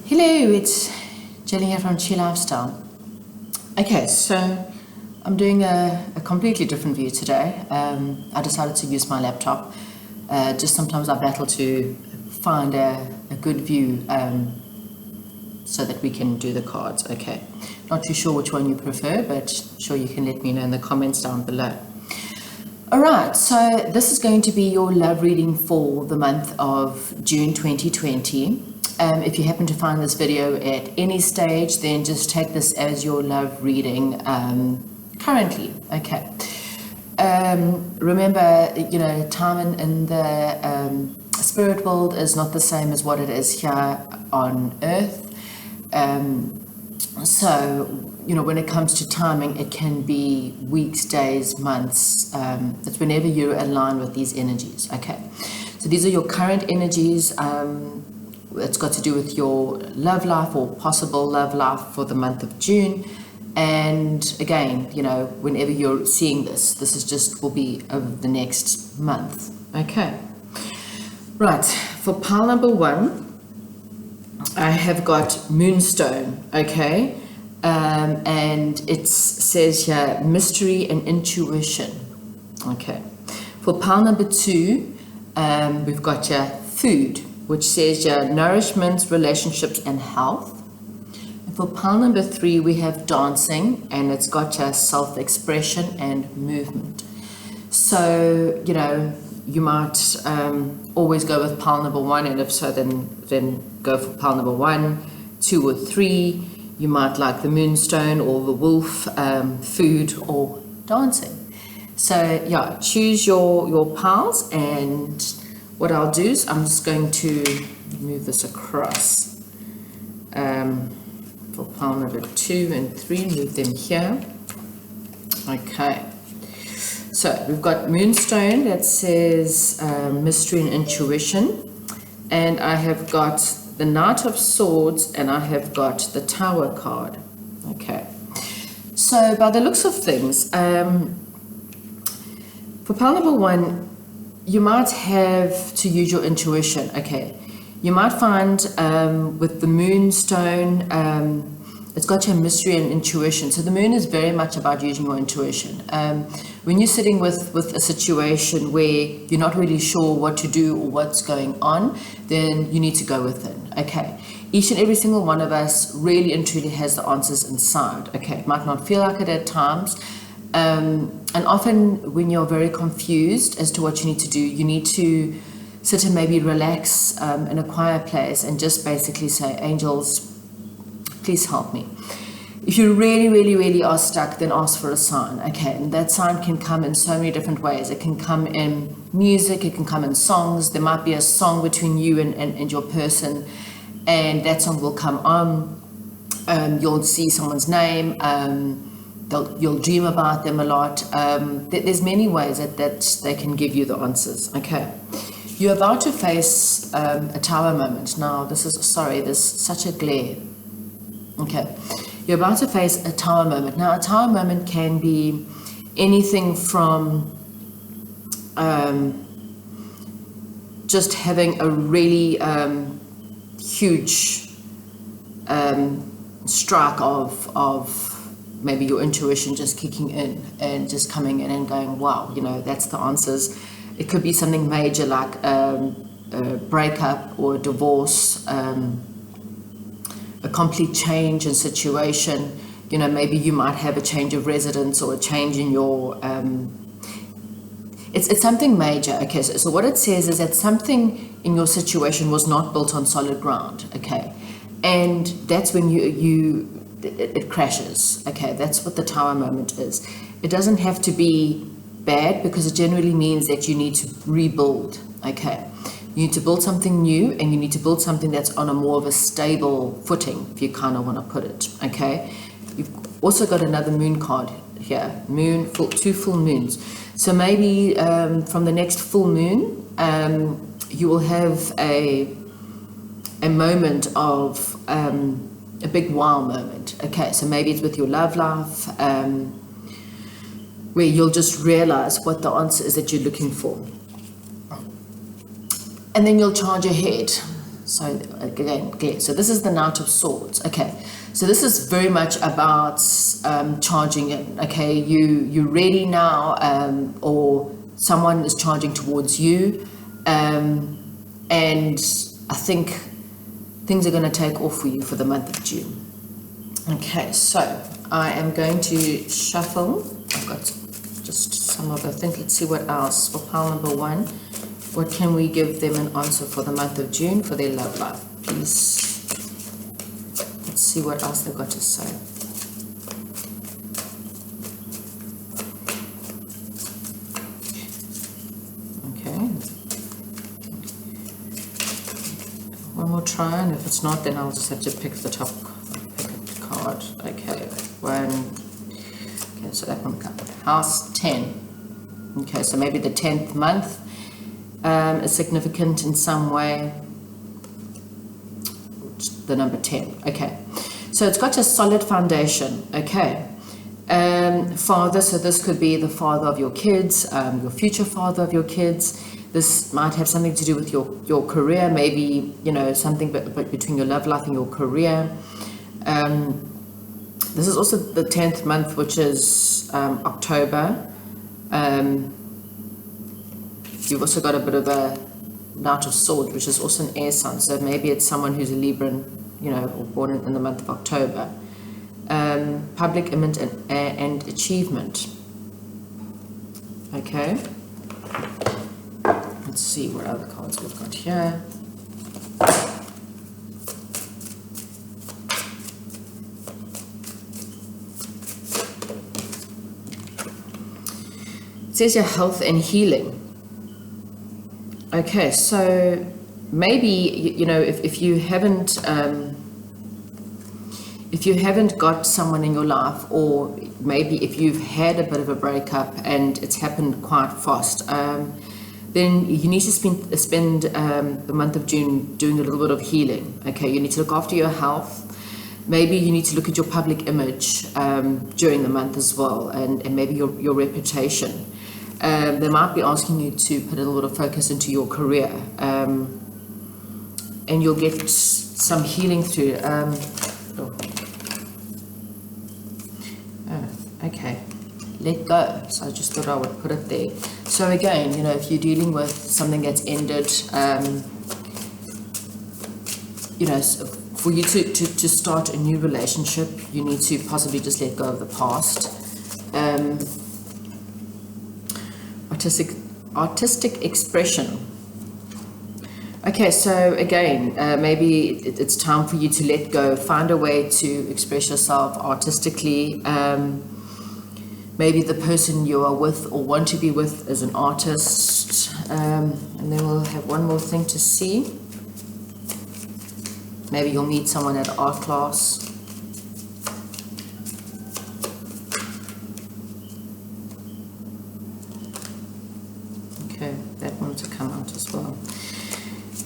Hello, it's Jenny here from Chi Lifestyle. Okay, so I'm doing a completely different view today. I decided to use my laptop. Just sometimes I battle to find a good view so that we can do the cards. Okay, not too sure which one you prefer, but sure you can let me know in the comments down below. Alright, so this is going to be your love reading for the month of June 2020. If you happen to find this video at any stage, then just take this as your love reading currently. Okay. Remember, time in the spirit world is not the same as what it is here on earth. So, when it comes to timing, it can be weeks, days, months. It's whenever you're aligned with these energies. Okay. So these are your current energies. It's got to do with your love life or possible love life for the month of June. And again, whenever you're seeing this will be over the next month. Okay. Right. For pile number 1, I have got Moonstone. Okay. And it says here mystery and intuition. Okay. For pile number 2, we've got your food, which says your nourishment, relationships, and health. And for pile number 3, we have dancing, and it's got your self-expression and movement. So, you might always go with pile number 1, and if so, then go for pile number 1, 2, or 3. You might like the moonstone or the wolf, food, or dancing. So, yeah, choose your piles, and what I'll do is I'm just going to move this across for pile number 2 and 3, move them here. Okay, so we've got Moonstone that says mystery and intuition, and I have got the Knight of Swords, and I have got the Tower card. Okay, so by the looks of things, for pile number 1, you might have to use your intuition. Okay, you might find with the Moonstone, it's got your mystery and intuition. So the moon is very much about using your intuition. When you're sitting with a situation where you're not really sure what to do or what's going on, then you need to go within. Okay, each and every single one of us really and truly has the answers inside. Okay, it might not feel like it at times. And often when you're very confused as to what you need to do, you need to sit and maybe relax in a quiet place and just basically say, angels, please help me. If you really, really, really are stuck, then ask for a sign. Okay, and that sign can come in so many different ways. It can come in music, it can come in songs. There might be a song between you and your person, and that song will come on. You'll see someone's name. You'll dream about them a lot. There's many ways that they can give you the answers. Okay, you're about to face a tower moment. Now, there's such a glare. Okay, you're about to face a tower moment. Now, a tower moment can be anything from just having a really huge strike of maybe your intuition just kicking in and just coming in and going, wow, that's the answers. It could be something major like a breakup or a divorce, a complete change in situation. Maybe you might have a change of residence or a change in your it's something major. Okay, so what it says is that something in your situation was not built on solid ground. Okay, and that's when it crashes. Okay, that's what the tower moment is. It doesn't have to be bad, because it generally means that you need to rebuild. Okay, you need to build something new, and you need to build something that's on a more of a stable footing, if you kind of want to put it. Okay, you've also got another moon card here, two full moons. So maybe from the next full moon, you will have a moment of a big wow moment. Okay, so maybe it's with your love life, where you'll just realize what the answer is that you're looking for. And then you'll charge ahead. So again, so this is the Knight of Swords. Okay, so this is very much about charging in. Okay, you're ready now, or someone is charging towards you, and I think things are going to take off for you for the month of June. Okay, so I am going to shuffle. I've got just some of, I think, let's see what else. For pile number 1, what can we give them an answer for the month of June for their love life? Please, let's see what else they've got to say. Okay. One more try, and if it's not, then I'll just have to pick the top card. Okay, one. Okay, so that one comes. House 10. Okay, so maybe the 10th month is significant in some way. The number 10. Okay, so it's got a solid foundation. Okay, father. So this could be the father of your kids, your future father of your kids. This might have something to do with your career, maybe, you know, something between your love life and your career. This is also the 10th month, which is October. You've also got a bit of a Knight of Swords, which is also an air sign. So maybe it's someone who's a Libran, you know, or born in the month of October. Public image and achievement. Okay. Let's see what other cards we've got here. It says your health and healing. Okay, so maybe, you know, if you haven't got someone in your life, or maybe if you've had a bit of a breakup and it's happened quite fast, then you need to spend the month of June doing a little bit of healing. Okay, you need to look after your health. Maybe you need to look at your public image during the month as well, and maybe your reputation. They might be asking you to put a little bit of focus into your career, and you'll get some healing through. Okay, let go. So I just thought I would put it there. So again, you know, if you're dealing with something that's ended, you know, for you to start a new relationship, you need to possibly just let go of the past. Artistic expression. Okay, so again, maybe it's time for you to let go, find a way to express yourself artistically. Maybe the person you are with or want to be with is an artist. And then we'll have one more thing to see. Maybe you'll meet someone at art class. Okay, that one to come out as well.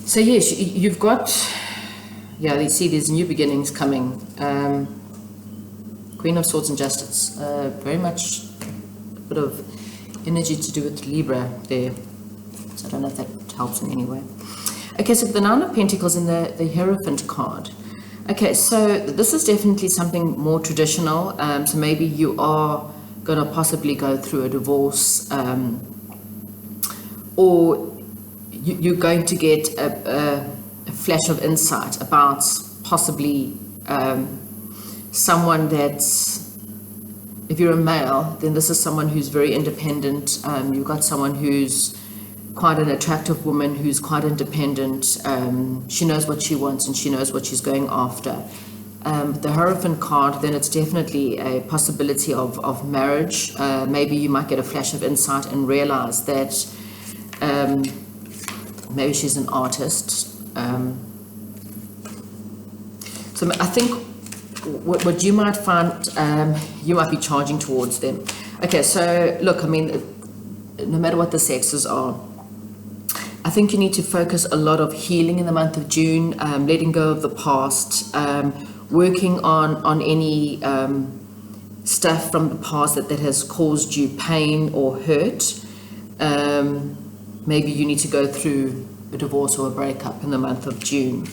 So yes, you've got, yeah, you see there's new beginnings coming. Queen of Swords and Justice, very much a bit of energy to do with Libra there. So I don't know if that helps in any way. Okay, so the Nine of Pentacles and the Hierophant card. Okay, so this is definitely something more traditional. So maybe you are going to possibly go through a divorce, or you're going to get a flash of insight about possibly someone that's, if you're a male, then this is someone who's very independent. You've got someone who's quite an attractive woman, who's quite independent. She knows what she wants and she knows what she's going after. The Hierophant card, then it's definitely a possibility of marriage. Maybe you might get a flash of insight and realize that maybe she's an artist. So I think what you might find, you might be charging towards them. Okay, so look, I mean, no matter what the sexes are, I think you need to focus a lot of healing in the month of June, letting go of the past, working on any stuff from the past that has caused you pain or hurt. Maybe you need to go through a divorce or a breakup in the month of June.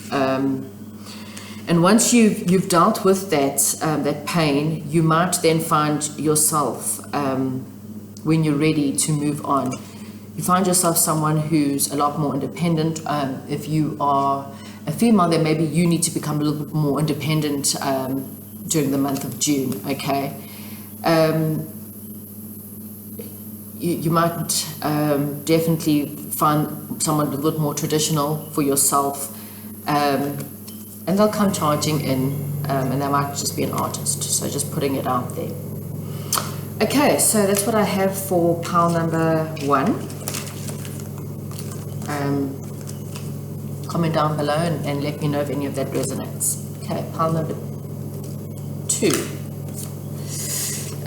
And once you've dealt with that pain, you might then find yourself, when you're ready to move on, you find yourself someone who's a lot more independent. If you are a female, then maybe you need to become a little bit more independent during the month of June, okay? You might definitely find someone a little bit more traditional for yourself, and they'll come charging in, and they might just be an artist, so just putting it out there. Okay, so that's what I have for pile number 1. Comment down below and let me know if any of that resonates. Okay, pile number 2.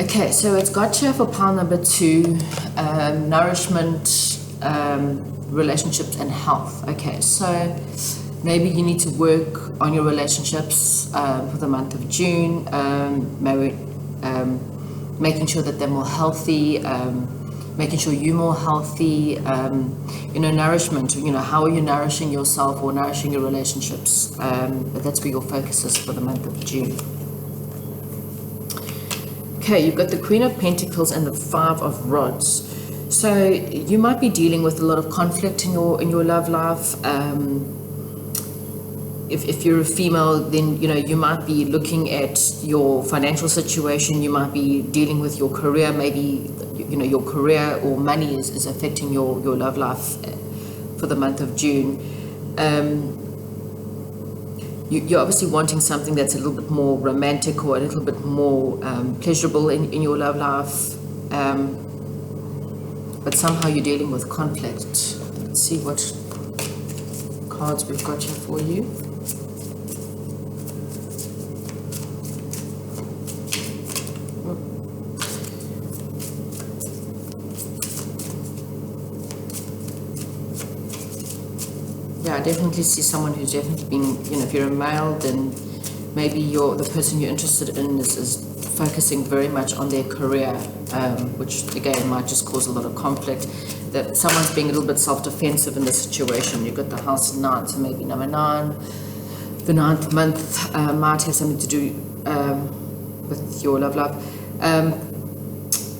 Okay, so it's got here for pile number 2, nourishment, relationships and health. Okay, so maybe you need to work on your relationships for the month of June, maybe making sure that they're more healthy, making sure you're more healthy, nourishment, how are you nourishing yourself or nourishing your relationships? But that's where your focus is for the month of June. Okay, you've got the Queen of Pentacles and the Five of Rods. So you might be dealing with a lot of conflict in your love life. If you're a female, then you might be looking at your financial situation. You might be dealing with your career. Maybe your career or money is affecting your love life for the month of June. You're obviously wanting something that's a little bit more romantic or a little bit more pleasurable in your love life, but somehow you're dealing with conflict. Let's see what cards we've got here for you. Yeah, I definitely see someone who's definitely been, if you're a male, then maybe the person you're interested in is focusing very much on their career, which again might just cause a lot of conflict. That someone's being a little bit self-defensive in the situation. You've got the House of 9, so maybe number 9, the 9th month might have something to do with your love life.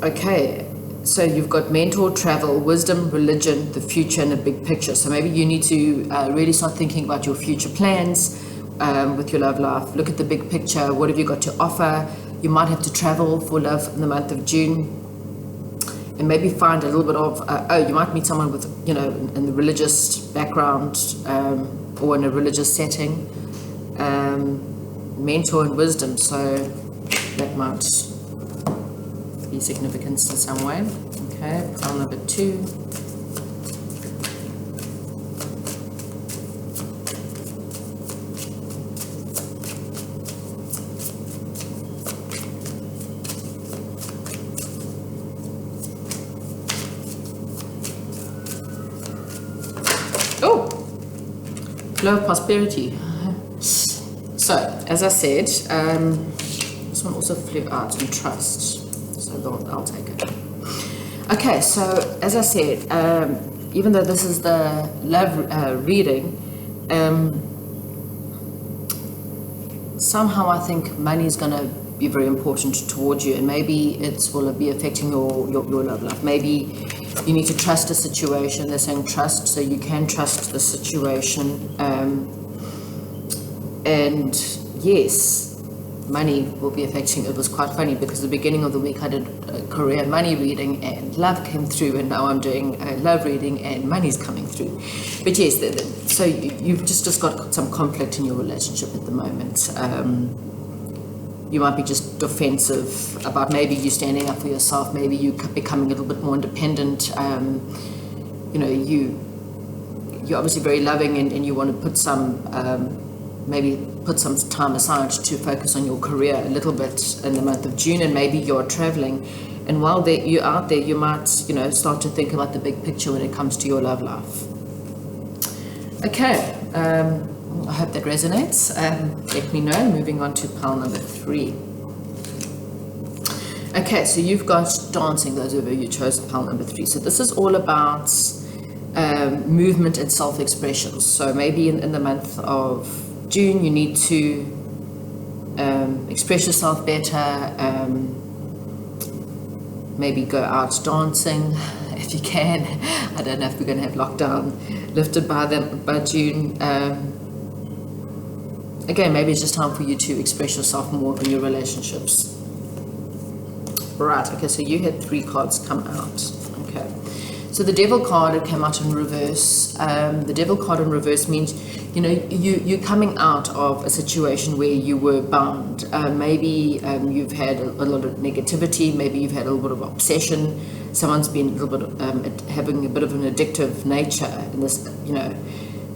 Okay. So you've got mentor, travel, wisdom, religion, the future, and a big picture. So maybe you need to really start thinking about your future plans with your love life. Look at the big picture. What have you got to offer? You might have to travel for love in the month of June. And maybe find a little bit of, you might meet someone with, in the religious background or in a religious setting. Mentor and wisdom. So that might be significance in some way. Okay, pile number 2. Oh, flow of prosperity. So, as I said, this one also flew out in trust. So I'll take it. Okay, so as I said, even though this is the love reading, somehow I think money is going to be very important towards you, and maybe it will be affecting your love life. Maybe you need to trust a situation. They're saying trust, so you can trust the situation. And yes, money will be affecting. It was quite funny because at the beginning of the week I did a career money reading and love came through, and now I'm doing a love reading and money's coming through. But yes, so you've just got some conflict in your relationship at the moment. You might be just defensive about maybe you standing up for yourself, maybe you becoming a little bit more independent. You're obviously very loving and you want to put maybe put some time aside to focus on your career a little bit in the month of June, and maybe you're traveling. And while you're out there, you might, start to think about the big picture when it comes to your love life. Okay, I hope that resonates. Let me know. Moving on to pile number 3. Okay, so you've got dancing, those of you who chose pile number 3. So this is all about movement and self-expression. So maybe in the month of June, you need to express yourself better, maybe go out dancing if you can. I don't know if we're going to have lockdown lifted by June. Again, maybe it's just time for you to express yourself more in your relationships. Right, okay, so you had 3 cards come out. Okay, so the Devil card, it came out in reverse. The Devil card in reverse means, you know, you're coming out of a situation where you were bound. Maybe you've had a lot of negativity, maybe you've had a little bit of obsession, someone's been a little bit having a bit of an addictive nature in this, you know,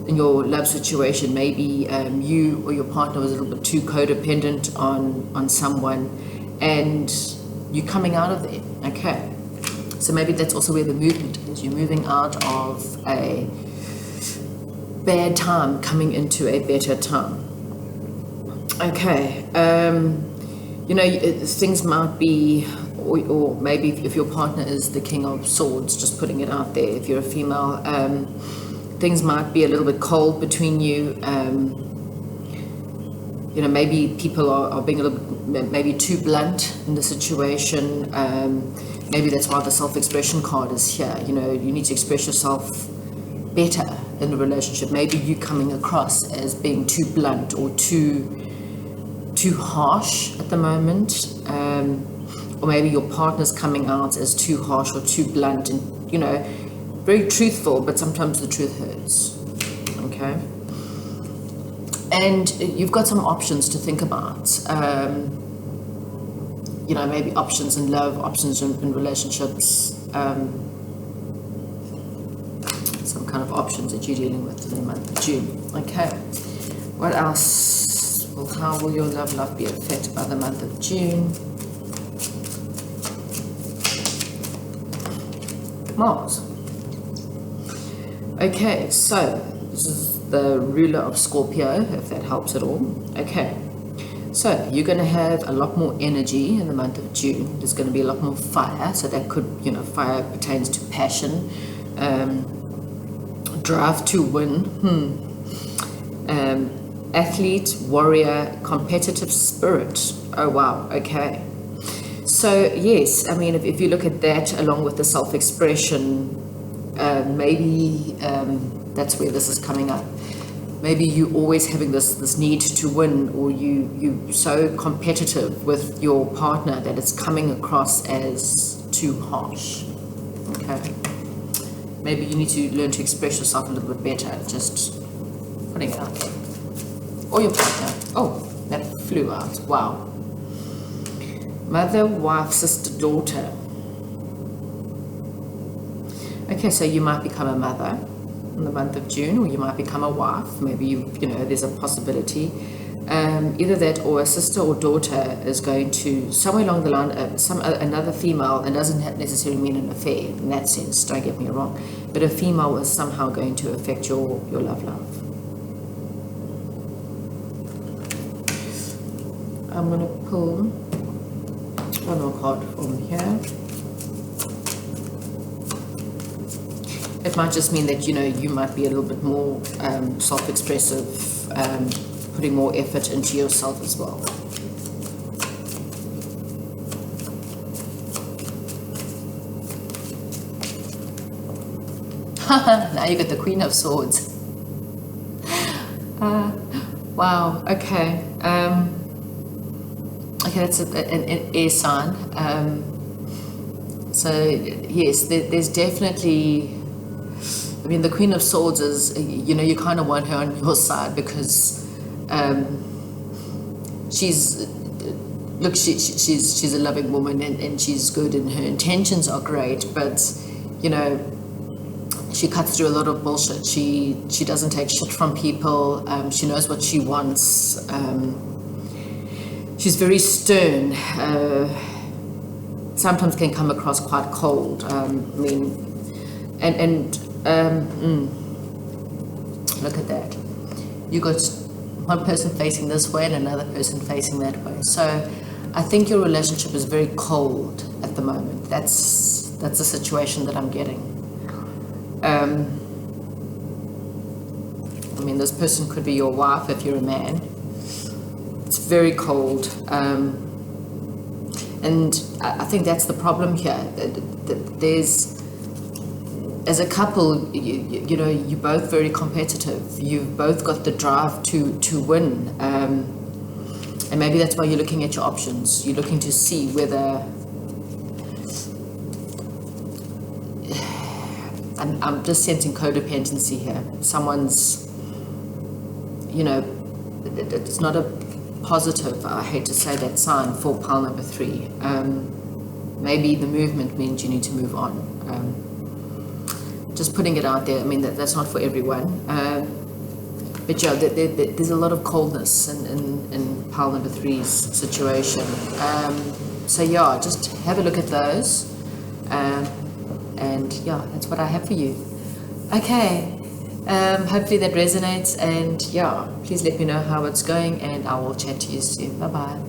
in your love situation. Maybe you or your partner was a little bit too codependent on someone, and you're coming out of there. Okay, so maybe that's also where the movement is. You're moving out of a bad time, coming into a better time. Okay, you know, things might be, or maybe if your partner is the King of Swords, just putting it out there, if you're a female, things might be a little bit cold between you. You know, maybe people are being a little bit, maybe too blunt in the situation. Maybe that's why the self-expression card is here. You know, you need to express yourself better in the relationship. Maybe you coming across as being too blunt or too harsh at the moment. Or maybe your partner's coming out as too harsh or too blunt, and, you know, very truthful, but sometimes the truth hurts. Okay, and you've got some options to think about. You know, maybe options in love, options in relationships, some kind of options that you're dealing with in the month of June. Okay, what else? Well, how will your love life be affected by the month of June? Mars. Okay, so this is the ruler of Scorpio, if that helps at all. Okay, so you're going to have a lot more energy in the month of June. There's going to be a lot more fire. So that could, you know, fire pertains to passion, drive to win, athlete, warrior, competitive spirit. Oh wow, okay. So yes, I mean, if you look at that along with the self-expression, maybe that's where this is coming up. Maybe you always having this need to win, or you so competitive with your partner that it's coming across as too harsh. Okay, maybe you need to learn to express yourself a little bit better, just putting it out there. Or your partner. Oh, that flew out. Wow. Mother, wife, sister, daughter. Okay, so you might become a mother in the month of June, or you might become a wife. Maybe you know, there's a possibility. Either that, or a sister or daughter is going to, somewhere along the line, another female, and doesn't necessarily mean an affair in that sense, don't get me wrong, but a female is somehow going to affect your love life. I'm going to pull one more card from here. It might just mean that, you know, you might be a little bit more self-expressive, putting more effort into yourself as well. Now you got the Queen of Swords. Wow, okay. Okay, that's an air sign. So yes, there's definitely, I mean, the Queen of Swords is, you know, you kind of want her on your side, because she's a loving woman, and she's good, and her intentions are great, but, you know, she cuts through a lot of bullshit. She doesn't take shit from people. She knows what she wants. She's very stern. Sometimes can come across quite cold. I mean, look at that. You got one person facing this way and another person facing that way. So I think your relationship is very cold at the moment. That's the situation that I'm getting. I mean, this person could be your wife if you're a man. It's very cold. And I think that's the problem here. There's, as a couple, you know, you're both very competitive. You've both got the drive to win. And maybe that's why you're looking at your options. You're looking to see whether... I'm just sensing codependency here. Someone's, you know, it's not a positive, I hate to say that, sign for pile number 3. Maybe the movement means you need to move on. Just putting it out there. I mean, that's not for everyone. But yeah, there's a lot of coldness in pile number 3's situation. So yeah, just have a look at those. And yeah, that's what I have for you. Okay. Hopefully that resonates, and yeah, please let me know how it's going, and I will chat to you soon. Bye bye.